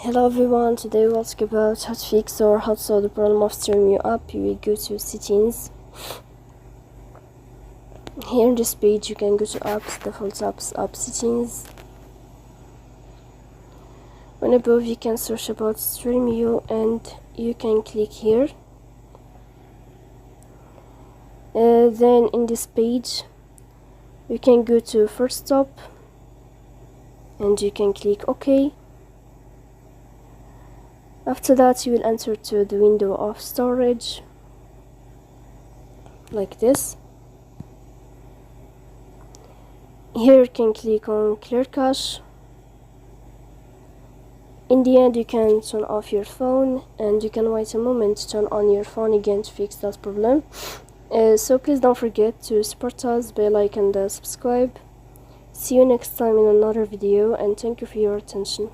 Hello everyone, today we'll talk about how to fix or how to solve the problem of Stremio app. You will go to settings. Here in this page you can go to apps, default apps, app settings. When above you can search about Stremio and you can click here. Then in this page you can go to first stop and you can click OK. After that you will enter to the window of storage like this. Here you can click on clear cache. In the end you can turn off your phone and you can wait a moment to turn on your phone again to fix that problem. So please don't forget to support us by like and subscribe. See you next time in another video and thank you for your attention.